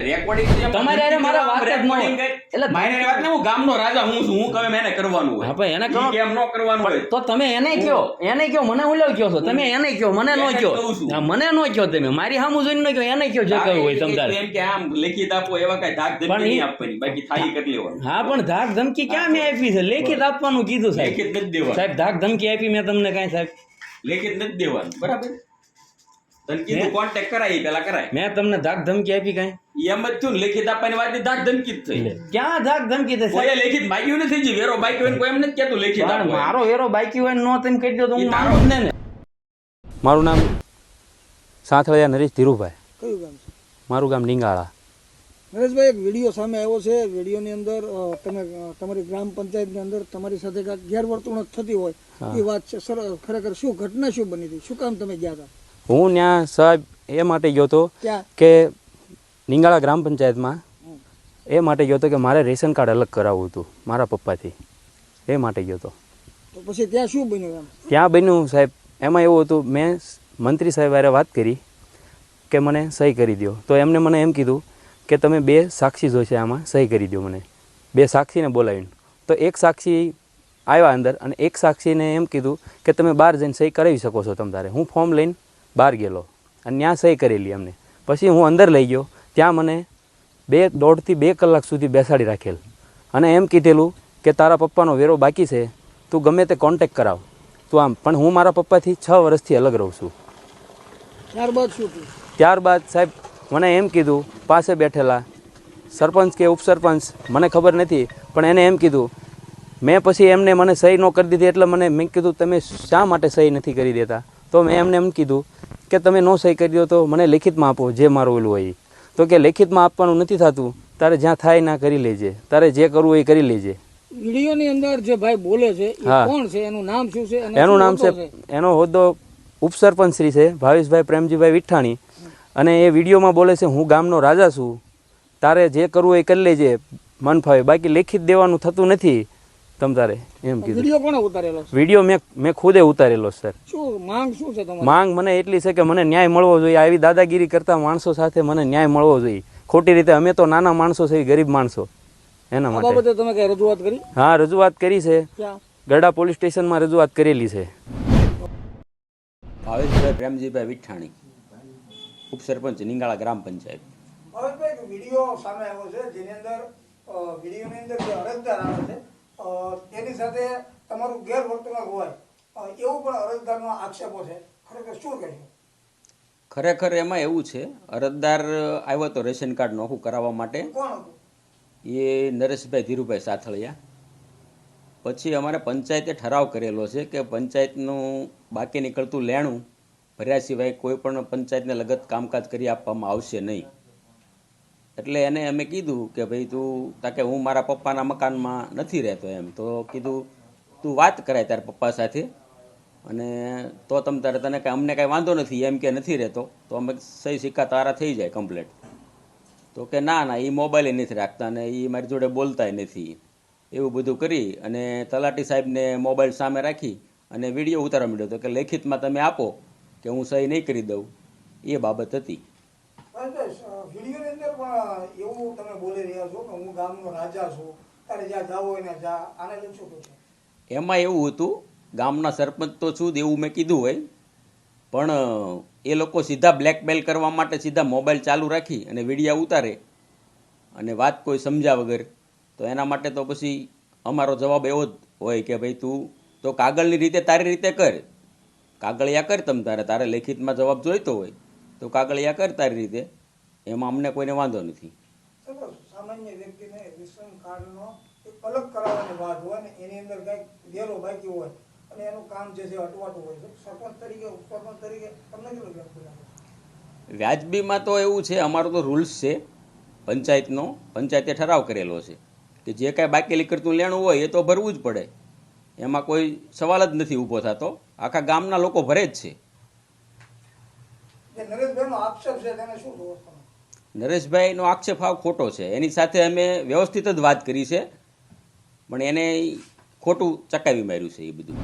Recording તમારે અરે મારા વાત જ ન હોય. એટલે મારી વાત ને હું ગામનો રાજા હું છું, હું કહે એને કરવાનું હોય. હા પણ એને કરો. ઈ કેમ ન કરવાનું હોય? તો તમે એને કયો મને ઉલ્લેખ કયો છો તમે એને કયો મને ન એને જ કયો. કહું છું. હા, મને ન કયો તમે મારી સામું જોઈને ન કયો એને કયો જે કરવું હોય તમ તારે. એમ કે આમ લેખિત આપો એવા કઈ ધાક પણ ધમકી ઈ- નહીં આપવાની, બાકી થાય કરી લેવાનું. હા પણ ધાક ધમકી ક્યાં મેં આપી છે? લેખિત આપવાનું કીધું સાહેબ. લેખિત નથી દેવાનું. સાહેબ ધાક ધમકી આપી મેં તમને કાંઈ સાહેબ? લેખિત નથી દેવાનું, બરાબર? તને કીધું કોન્ટેક્ટ કરાય એ પેલા કરાય. મેં તમને ધાક ધમકી આપી કાંઈ? ઈ એમ જ થયું ને, લેખિત આપવાની વાત ની ધાક ધમકી જ થઈ. ક્યાં ધાક ધમકી થશે? કોઈએ લેખિત માગ્યું નથી, જી વેરો બાકી હોય ને કોઈ એમ નથી કહેતું લેખિત પણ આપો. મારો વેરો બાકી હોય ને નો તમે કહી દો તો હું ઈ તારો માનું જ ને. મારું નામ સાંથળિયા નરેશ ધીરુભાઈ. કયું ગામ છે? મારું ગામ ડીંગાળા. નરેશભાઈ, એક વિડીયો સામે આવ્યો છે. વિડીયોની અંદર તમે તમારી ગ્રામ પંચાયતની અંદર તમારી સાથે કાંઈક ગેરવર્તણૂક થતી હોય એ વાત છે. સર, ખરેખર શું ઘટના શું બની હતી? શું કામ તમે ગયા હતા? હું ત્યાં સાહેબ એ માટે ગયો હતો ક્યાં? કે ડીંગાળા ગ્રામ પંચાયતમાં એ માટે ગયો હતો કે મારે રેશન કાર્ડ અલગ કરાવવું હતું મારા પપ્પાથી, એ માટે ગયો હતો. તો પછી ત્યાં શું બન્યું? એમ ત્યાં બન્યું સાહેબ, એમાં એવું હતું, મેં મંત્રી સાહેબ હારે વાત કરી કે મને સહી કરી દો. તો એમને મને એમ કીધું કે તમે 2 સાક્ષી જોઈશે આમાં, સહી કરી દો મને. 2 સાક્ષીને બોલાવીને. તો એક સાક્ષી આવ્યા અંદર અને એક સાક્ષીને એમ કીધું કે તમે બહાર જઈને સહી કરાવી શકો છો તમ તારે. હું ફોર્મ લઈને બહાર ગયેલો અને ત્યાં સહી કરેલી એમને. પછી હું અંદર લઈ ગયો, ત્યાં મને 1.5 થી 2 કલાક સુધી બેસાડી રાખેલ અને એમ કીધેલું કે તારા પપ્પાનો વેરો બાકી છે, તું ગમે તે કોન્ટેક્ટ કરાવ તું આમ. પણ હું મારા પપ્પાથી 6 વર્ષથી અલગ રહું છું. ત્યારબાદ શું થયું? ત્યારબાદ સાહેબ મને એમ કીધું, પાસે બેઠેલા સરપંચ કે ઉપસરપંચ મને ખબર નથી, પણ એને એમ કીધું. મેં પછી એમને મને સહી ન કરી દીધી એટલે મેં કીધું તમે શા માટે સહી નથી કરી દેતા? તો મેં એમને એમ કીધું કે તમે નો સહી કરી દો તો મને લેખિતમાં આપો, જે મારું ઓલું હોય. તો કે લેખિતમાં આપવાનું નથી થતું, તારે જ્યાં થાય ના કરી લેજે, તારે જે કરવું એ કરી લેજે. વિડીયોની અંદર જે ભાઈ બોલે છે એ હા. કોણ છે? એનું નામ શું છે? અને એનું શું નામ હોદ્દો છે, એનો હોદ્દો ઉપસરપંચ શ્રી છે, ભાવેશભાઈ પ્રેમજીભાઈ વિઠ્ઠાણી. અને એ વિડીયોમાં બોલે છે હું ગામનો રાજા છું, તારે જે કરવું એ કરી લેજે મન ફાવે, બાકી લેખિત દેવાનું થતું નથી તમ તારે, એમ કીધું. વિડીયો કોણે ઉતારેલો છે? વિડીયો મેં ખુદે ઉતારેલો સર. શું માંગ શું છે તમારી? માંગ મને એટલી છે કે મને ન્યાય મળવો જોઈએ. આવી દાદાગીરી કરતા માણસો સાથે મને ન્યાય મળવો જોઈએ. ખોટી રીતે અમે તો નાના માણસો છે, ગરીબ માણસો, એના આ માટે. બાબતે તમે કઈ રજૂઆત કરી? હા, રજૂઆત કરી છે. ક્યાં? ગરડા પોલીસ સ્ટેશનમાં રજૂઆત કરેલી છે. ભાવેશભાઈ પ્રેમજીભાઈ વિઠ્ઠાણી, ઉપસરપંચ ડીંગાળા ગ્રામ પંચાયત. ભાવેશભાઈ, એક વિડીયો સામે આવ્યો છે જેની અંદર વિડીયોની અંદર જે અરજદાર આવે છે તેની સાથે તમારું ગેરવર્તણૂક હોય એવું પણ અરજદારનો આક્ષેપો છે. ખરેખર શું કહેશો? ખરેખર એમાં એવું છે, અરજદાર આવ્યો હતો રેશન કાર્ડ નોખું કરાવવા માટે. કોણ હતું? એ નરેશભાઈ ધીરુભાઈ સાથળિયા. પછી અમારે પંચાયતે ઠરાવ કરેલો છે કે પંચાયતનું બાકી નીકળતું લેણું ભર્યા સિવાય કોઈ પણ પંચાયતને લગત કામકાજ કરી આપવામાં આવશે નહીં. એટલે એને અમે કીધું કે ભાઈ તું તાકે હું મારા પપ્પાના મકાનમાં નથી રહેતો એમ. તો કીધું તું વાત કરાય તારા પપ્પા સાથે અને તો તને કાંઈ અમને કાંઈ વાંધો નથી એમ કે નથી રહેતો તો અમે સહી સિક્કા તારા થઈ જાય કમ્પ્લેટ. તો કે ના એ મોબાઈલ નથી રાખતા અને એ મારી જોડે બોલતાય નથી. એવું બધું કરી અને તલાટી સાહેબને મોબાઈલ સામે રાખી અને વિડીયો ઉતારવા માંડ્યો હતો કે લેખિતમાં તમે આપો કે હું સહી નહીં કરી દઉં, એ બાબત હતી. વિડીયોની અંદર પણ એવું તમે બોલી રહ્યા છો કે હું ગામનો રાજા છું, તારે જ્યાં જાવ હોય ને જા. આને લઈને શું કહે છે? એમાં એવું હતું, ગામના સરપંચ તો છું જ એવું મેં કીધું હોય, પણ એ લોકો સીધા બ્લેકમેલ કરવા માટે સીધા મોબાઈલ ચાલુ રાખી અને વિડીયો ઉતારે અને વાત કોઈ સમજ્યા વગર. તો એના માટે તો પછી અમારો જવાબ એવો જ હોય કે ભાઈ તું તો કાગળની રીતે તારી રીતે કર, કાગળિયા કર તમ તારે લેખિતમાં જવાબ જોઈતો હોય તો કાગળિયા કર તારી રીતે, એમાં અમને કોઈને વાંધો નથી. સામાન્ય વ્યક્તિને રેશન કાર્ડનો એક અલગ કરાવવાની વાત હોય ને એની અંદર કંઈક વેરો બાકી હોય અને એનું કામ જે છે અટવાતું હોય છે, સરપંચ તરીકે ઉપસરપંચ તરીકે તમને કેટલું વ્યાજબી લાગે છે? વ્યાજબીમાં તો એવું છે, અમારો તો રૂલ્સ છે પંચાયતનો, પંચાયતે ઠરાવ કરેલો છે કે જે કાંઈ બાકી નીકળતું લેણું હોય એ તો ભરવું જ પડે. એમાં કોઈ સવાલ જ નથી ઊભો થતો, આખા ગામના લોકો ભરે જ છે. જે નરેશભાઈનો આક્ષેપ છે તેને શું જોવો તમે? નરેશભાઈનો આક્ષેપ હાવ ખોટો છે. એની સાથે અમે વ્યવસ્થિત જ વાત કરી છે, પણ એને ખોટું ચકાવી માર્યું છે એ બધું.